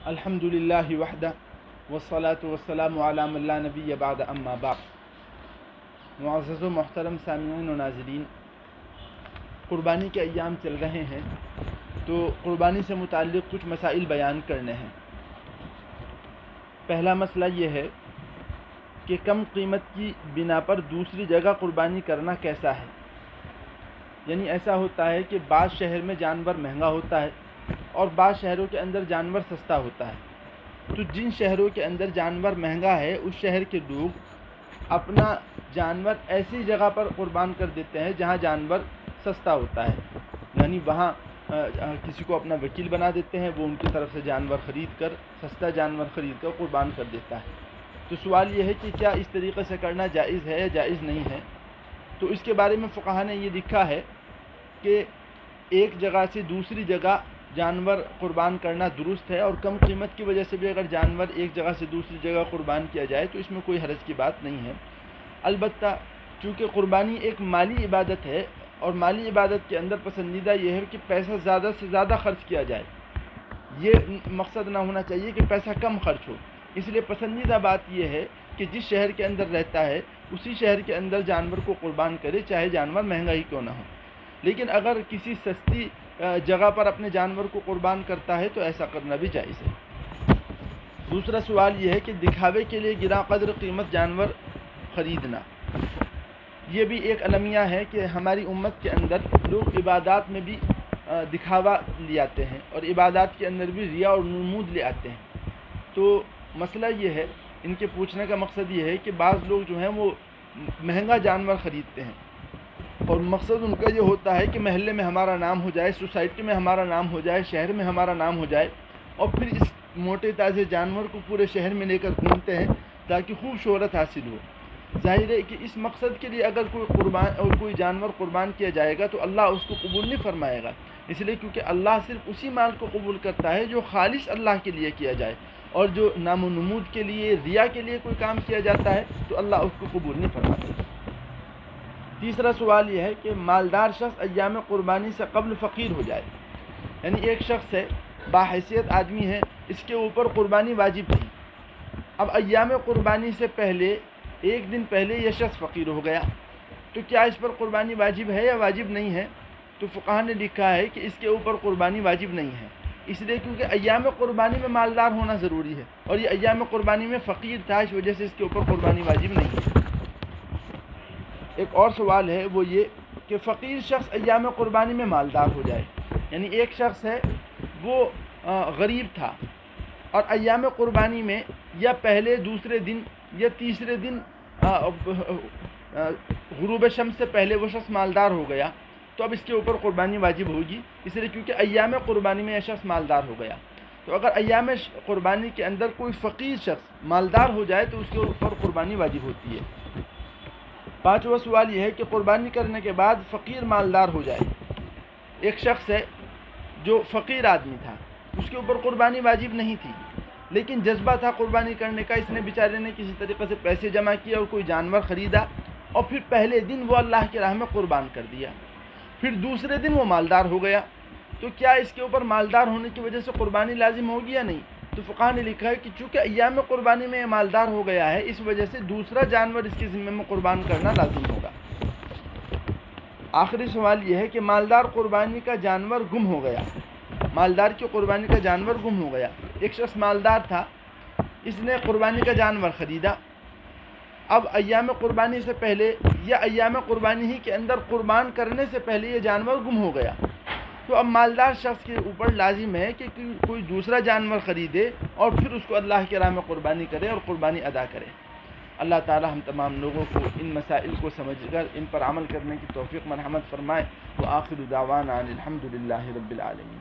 الحمدللہ وحدہ والصلاة والسلام علی من لا نبی بعد اما بعد۔ معزز و محترم سامعین و ناظرین، قربانی کے ایام چل رہے ہیں تو قربانی سے متعلق کچھ مسائل بیان کرنے ہیں۔ پہلا مسئلہ یہ ہے کہ کم قیمت کی بنا پر دوسری جگہ قربانی کرنا کیسا ہے۔ یعنی ایسا ہوتا ہے کہ بعض شہر میں جانور مہنگا ہوتا ہے اور بعض شہروں کے اندر جانور سستا ہوتا ہے، تو جن شہروں کے اندر جانور مہنگا ہے اس شہر کے لوگ اپنا جانور ایسی جگہ پر قربان کر دیتے ہیں جہاں جانور سستا ہوتا ہے، یعنی وہاں کسی کو اپنا وکیل بنا دیتے ہیں، وہ ان کی طرف سے جانور خرید کر سستا جانور خرید کر قربان کر دیتا ہے۔ تو سوال یہ ہے کہ کیا اس طریقے سے کرنا جائز ہے یا جائز نہیں ہے؟ تو اس کے بارے میں فقہا نے یہ لکھا ہے کہ ایک جگہ سے دوسری جگہ جانور قربان کرنا درست ہے، اور کم قیمت کی وجہ سے بھی اگر جانور ایک جگہ سے دوسری جگہ قربان کیا جائے تو اس میں کوئی حرج کی بات نہیں ہے۔ البتہ چونکہ قربانی ایک مالی عبادت ہے اور مالی عبادت کے اندر پسندیدہ یہ ہے کہ پیسہ زیادہ سے زیادہ خرچ کیا جائے، یہ مقصد نہ ہونا چاہیے کہ پیسہ کم خرچ ہو۔ اس لیے پسندیدہ بات یہ ہے کہ جس شہر کے اندر رہتا ہے اسی شہر کے اندر جانور کو قربان کرے، چاہے جانور مہنگا ہی کیوں نہ ہو۔ لیکن اگر کسی سستی جگہ پر اپنے جانور کو قربان کرتا ہے تو ایسا کرنا بھی جائز ہے۔ دوسرا سوال یہ ہے کہ دکھاوے کے لیے گراں قدر قیمت جانور خریدنا، یہ بھی ایک المیہ ہے کہ ہماری امت کے اندر لوگ عبادات میں بھی دکھاوا لے آتے ہیں اور عبادات کے اندر بھی ریا اور نمود لے آتے ہیں۔ تو مسئلہ یہ ہے، ان کے پوچھنے کا مقصد یہ ہے کہ بعض لوگ جو ہیں وہ مہنگا جانور خریدتے ہیں اور مقصد ان کا یہ ہوتا ہے کہ محلے میں ہمارا نام ہو جائے، سوسائٹی میں ہمارا نام ہو جائے، شہر میں ہمارا نام ہو جائے، اور پھر اس موٹے تازے جانور کو پورے شہر میں لے کر گھومتے ہیں تاکہ خوب شہرت حاصل ہو۔ ظاہر ہے کہ اس مقصد کے لیے اگر کوئی جانور قربان کیا جائے گا تو اللہ اس کو قبول نہیں فرمائے گا، اس لیے کیونکہ اللہ صرف اسی مال کو قبول کرتا ہے جو خالص اللہ کے لیے کیا جائے، اور جو نام و نمود کے لیے، ریا کے لیے کوئی کام کیا جاتا ہے تو اللہ اس کو قبول نہیں فرماتا۔ تیسرا سوال یہ ہے کہ مالدار شخص ایام قربانی سے قبل فقیر ہو جائے، یعنی ایک شخص ہے، باحیثیت آدمی ہے، اس کے اوپر قربانی واجب تھی، اب ایام قربانی سے پہلے ایک دن پہلے یہ شخص فقیر ہو گیا، تو کیا اس پر قربانی واجب ہے یا واجب نہیں ہے؟ تو فقہا نے لکھا ہے کہ اس کے اوپر قربانی واجب نہیں ہے، اس لیے کیونکہ ایام قربانی میں مالدار ہونا ضروری ہے اور یہ ایام قربانی میں فقیر تھا، اس وجہ سے اس کے اوپر قربانی واجب نہیں ہے۔ ایک اور سوال ہے وہ یہ کہ فقیر شخص ایام قربانی میں مالدار ہو جائے، یعنی ایک شخص ہے وہ غریب تھا اور ایام قربانی میں یا پہلے دوسرے دن یا تیسرے دن غروب شمس سے پہلے وہ شخص مالدار ہو گیا، تو اب اس کے اوپر قربانی واجب ہوگی، اس لیے کیونکہ ایام قربانی میں یہ شخص مالدار ہو گیا۔ تو اگر ایام قربانی کے اندر کوئی فقیر شخص مالدار ہو جائے تو اس کے اوپر قربانی واجب ہوتی ہے۔ پانچواں سوال یہ ہے کہ قربانی کرنے کے بعد فقیر مالدار ہو جائے، ایک شخص ہے جو فقیر آدمی تھا، اس کے اوپر قربانی واجب نہیں تھی لیکن جذبہ تھا قربانی کرنے کا، اس نے بیچارے نے کسی طریقے سے پیسے جمع کیا اور کوئی جانور خریدا اور پھر پہلے دن وہ اللہ کی راہ میں قربان کر دیا، پھر دوسرے دن وہ مالدار ہو گیا، تو کیا اس کے اوپر مالدار ہونے کی وجہ سے قربانی لازم ہوگی یا نہیں؟ تو فقہا نے لکھا ہے کہ چونکہ ایام قربانی میں مالدار ہو گیا ہے اس وجہ سے دوسرا جانور اس کے ذمہ میں قربان کرنا لازم ہوگا۔ آخری سوال یہ ہے کہ مالدار قربانی کا جانور گم ہو گیا، مالدار کی قربانی کا جانور گم ہو گیا، ایک شخص مالدار تھا، اس نے قربانی کا جانور خریدا، اب ایام قربانی سے پہلے یا ایام قربانی ہی کے اندر قربان کرنے سے پہلے یہ جانور گم ہو گیا، تو اب مالدار شخص کے اوپر لازم ہے کہ کوئی دوسرا جانور خریدے اور پھر اس کو اللہ کی راہ میں قربانی کرے اور قربانی ادا کرے۔ اللہ تعالی ہم تمام لوگوں کو ان مسائل کو سمجھ کر ان پر عمل کرنے کی توفیق مرحمت فرمائے۔ وآخر دعوانا ان الحمد للہ رب العالمین۔